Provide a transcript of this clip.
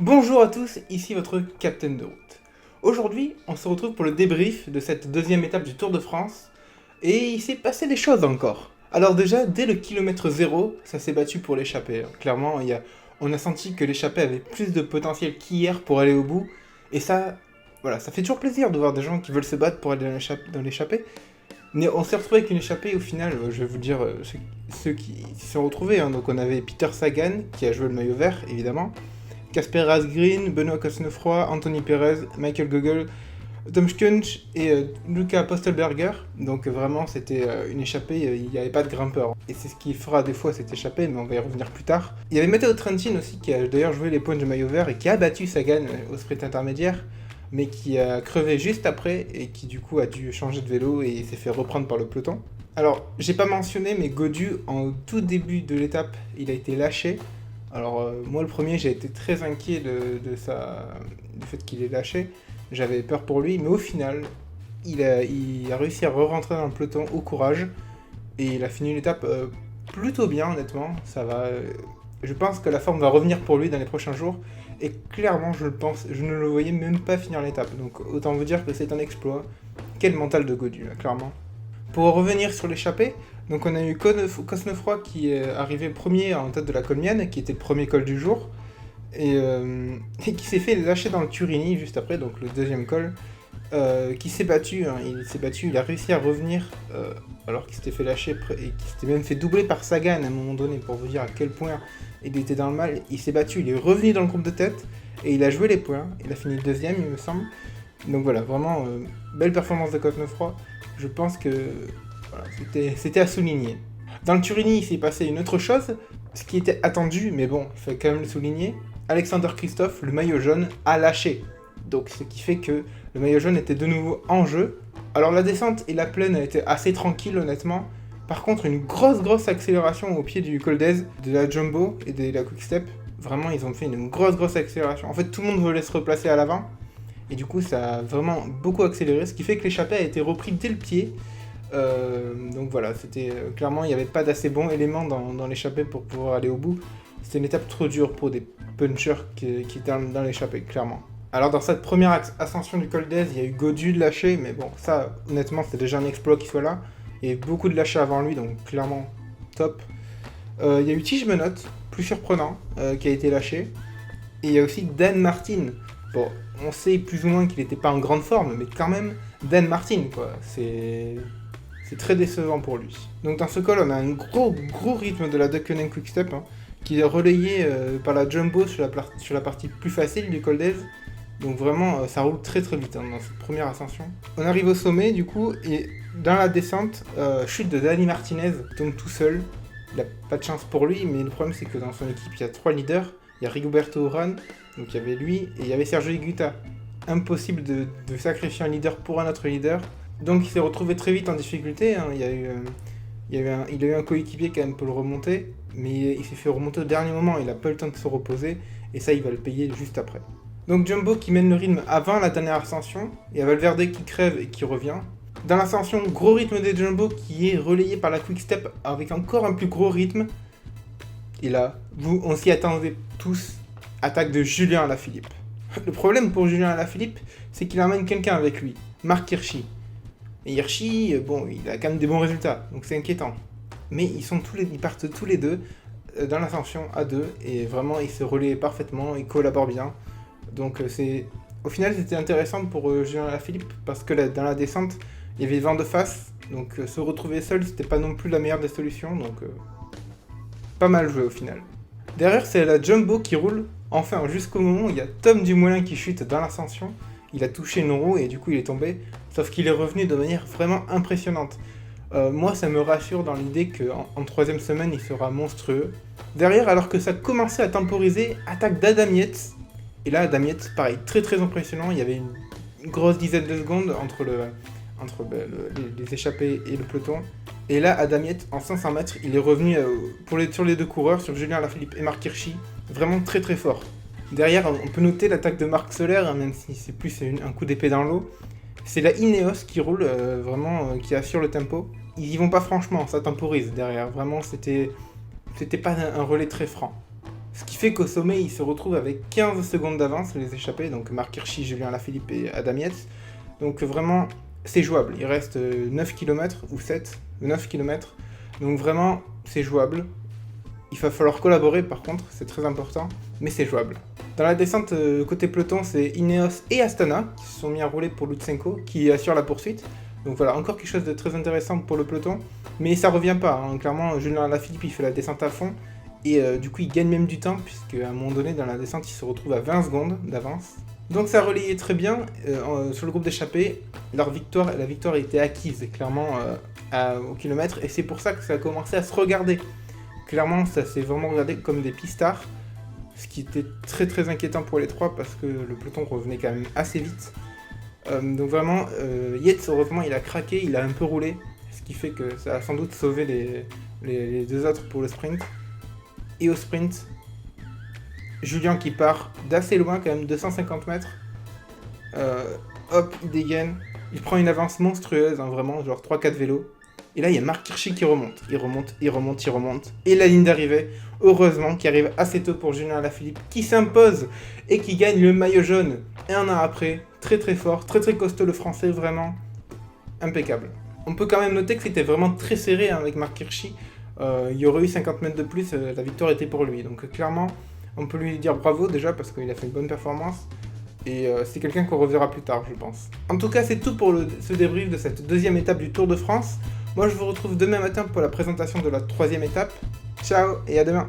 Bonjour à tous, ici votre capitaine de route. Aujourd'hui, on se retrouve pour le débrief de cette deuxième étape du Tour de France, et il s'est passé des choses encore. Alors déjà, dès le kilomètre 0, ça s'est battu pour l'échappée. Clairement, on a senti que l'échappée avait plus de potentiel qu'hier pour aller au bout, et ça, voilà, ça fait toujours plaisir de voir des gens qui veulent se battre pour aller dans l'échappée. Mais on s'est retrouvé avec une échappée au final, je vais vous dire ceux qui s'y sont retrouvés. Donc on avait Peter Sagan, qui a joué le maillot vert, évidemment. Casper Asgreen, Benoît Cosnefroy, Anthony Perez, Michael Gogol, Tom Skünch et Luca Postelberger. Donc vraiment c'était une échappée, il n'y avait pas de grimpeur. Et c'est ce qui fera des fois cette échappée, mais on va y revenir plus tard. Il y avait Matteo Trentin aussi qui a d'ailleurs joué les points du maillot vert et qui a battu Sagan au sprint intermédiaire, mais qui a crevé juste après et qui du coup a dû changer de vélo et s'est fait reprendre par le peloton. Alors j'ai pas mentionné, mais Gaudu en tout début de l'étape il a été lâché. Alors moi le premier j'ai été très inquiet du fait qu'il ait lâché, j'avais peur pour lui, mais au final il a réussi à re-rentrer dans le peloton au courage et il a fini l'étape plutôt bien honnêtement, ça va. Je pense que la forme va revenir pour lui dans les prochains jours et clairement je ne le voyais même pas finir l'étape, donc autant vous dire que c'est un exploit. Quel mental de Gaudu là, clairement. Pour revenir sur l'échappée, donc on a eu Cosnefroy qui est arrivé premier en tête de la Colmienne, qui était le premier col du jour, et qui s'est fait lâcher dans le Turini juste après, donc le deuxième col, qui s'est battu, hein, il a réussi à revenir alors qu'il s'était fait lâcher et qu'il s'était même fait doubler par Sagan à un moment donné, pour vous dire à quel point il était dans le mal. Il s'est battu, il est revenu dans le groupe de tête, et il a joué les points, il a fini deuxième il me semble. Donc voilà, vraiment belle performance de Cosnefroy. Je pense que voilà, c'était à souligner. Dans le Turini, il s'est passé une autre chose, ce qui était attendu, mais bon, il faut quand même le souligner. Alexander Kristoff, le maillot jaune, a lâché. Donc ce qui fait que le maillot jaune était de nouveau en jeu. Alors la descente et la plaine a été assez tranquille honnêtement. Par contre, une grosse accélération au pied du col d'Aise, de la Jumbo et de la Quick Step. Vraiment, ils ont fait une grosse accélération. En fait, tout le monde voulait se replacer à l'avant. Et du coup, ça a vraiment beaucoup accéléré, ce qui fait que l'échappée a été repris dès le pied. Donc voilà, c'était clairement, il n'y avait pas d'assez bons éléments dans l'échappée pour pouvoir aller au bout. C'était une étape trop dure pour des punchers qui étaient dans l'échappée, clairement. Alors dans cette première ascension du col d'Aise, il y a eu Gaudu de lâcher, mais bon, ça, honnêtement, c'était déjà un exploit qu'il soit là. Il y a eu beaucoup de lâchers avant lui, donc clairement, top. Il y a eu Tige Menot, plus surprenant, qui a été lâché. Et il y a aussi Dan Martin. Bon, on sait plus ou moins qu'il n'était pas en grande forme, mais quand même, Dan Martin, quoi. C'est très décevant pour lui. Donc dans ce col, on a un gros rythme de la Deceuninck Quick Step, hein, qui est relayé par la Jumbo sur la partie plus facile du col d'Aise. Donc vraiment, ça roule très vite hein, dans cette première ascension. On arrive au sommet, du coup, et dans la descente, chute de Dani Martinez, il tombe tout seul. Il n'a pas de chance pour lui, mais le problème c'est que dans son équipe, il y a 3 leaders. Il y a Rigoberto Urán, donc il y avait lui, et il y avait Sergio Higuita. Impossible de sacrifier un leader pour un autre leader. Donc il s'est retrouvé très vite en difficulté. Hein. Il a eu un coéquipier quand même pour le remonter, mais il s'est fait remonter au dernier moment. Il n'a pas eu le temps de se reposer, et ça il va le payer juste après. Donc Jumbo qui mène le rythme avant la dernière ascension, et à Valverde qui crève et qui revient. Dans l'ascension, gros rythme des Jumbo qui est relayé par la Quick Step avec encore un plus gros rythme. Et là, on s'y attendait tous, attaque de Julien Alaphilippe. Le problème pour Julien Alaphilippe, c'est qu'il emmène quelqu'un avec lui, Marc Hirschi. Et Hirschi, bon, il a quand même des bons résultats, donc c'est inquiétant. Mais ils partent tous les deux dans l'ascension à deux, et vraiment ils se relaient parfaitement, ils collaborent bien. Donc au final c'était intéressant pour Julien Alaphilippe, parce que dans la descente, il y avait vent de face, donc se retrouver seul, c'était pas non plus la meilleure des solutions, donc pas mal joué au final. Derrière, c'est la Jumbo qui roule, enfin jusqu'au moment où il y a Tom Dumoulin qui chute dans l'ascension. Il a touché une roue et du coup il est tombé, sauf qu'il est revenu de manière vraiment impressionnante. Moi ça me rassure dans l'idée qu'en troisième semaine il sera monstrueux. Derrière, alors que ça commençait à temporiser, attaque d'Adam Yates. Et là Adam Yates, pareil, très impressionnant, il y avait une grosse dizaine de secondes entre les échappés et le peloton. Et là, Adam Yates, en 500 mètres, il est revenu sur les deux coureurs, sur Julien Alaphilippe et Marc Hirschi, vraiment très fort. Derrière, on peut noter l'attaque de Marc Soler, hein, même si c'est plus un coup d'épée dans l'eau. C'est la Ineos qui roule, qui assure le tempo. Ils y vont pas franchement, ça temporise derrière. Vraiment, c'était pas un relais très franc. Ce qui fait qu'au sommet, il se retrouve avec 15 secondes d'avance, les échappés, donc Marc Hirschi, Julien Alaphilippe et Adam Yates. Donc vraiment, c'est jouable. Il reste 9 km ou 7, 9 km. Donc vraiment, c'est jouable. Il va falloir collaborer par contre, c'est très important, mais c'est jouable. Dans la descente côté peloton, c'est Ineos et Astana qui se sont mis à rouler pour Lutsenko, qui assure la poursuite. Donc voilà, encore quelque chose de très intéressant pour le peloton, mais ça revient pas. Hein. Clairement, Julien Alaphilippe, il fait la descente à fond, et du coup, il gagne même du temps, puisque à un moment donné, dans la descente, il se retrouve à 20 secondes d'avance. Donc ça relayait très bien sur le groupe d'échappés. La victoire était acquise, clairement, au kilomètre, et c'est pour ça que ça a commencé à se regarder. Clairement, ça s'est vraiment regardé comme des pistards, ce qui était très très inquiétant pour les trois parce que le peloton revenait quand même assez vite. Donc vraiment, Yates, heureusement, il a craqué, il a un peu roulé, ce qui fait que ça a sans doute sauvé les deux autres pour le sprint. Et au sprint, Julien qui part d'assez loin, quand même 250 mètres. Hop, il dégaine, il prend une avance monstrueuse, hein, vraiment, genre 3-4 vélos. Et là, il y a Marc Hirschi qui remonte. Il remonte. Et la ligne d'arrivée, heureusement, qui arrive assez tôt pour Julien Alaphilippe, qui s'impose et qui gagne le maillot jaune. Et un an après, très très fort, très très costaud le français, vraiment impeccable. On peut quand même noter que c'était vraiment très serré hein, avec Marc Hirschi. Il y aurait eu 50 mètres de plus, la victoire était pour lui. Donc clairement, on peut lui dire bravo déjà parce qu'il a fait une bonne performance. Et c'est quelqu'un qu'on reverra plus tard, je pense. En tout cas, c'est tout pour ce débrief de cette deuxième étape du Tour de France. Moi, je vous retrouve demain matin pour la présentation de la troisième étape. Ciao et à demain!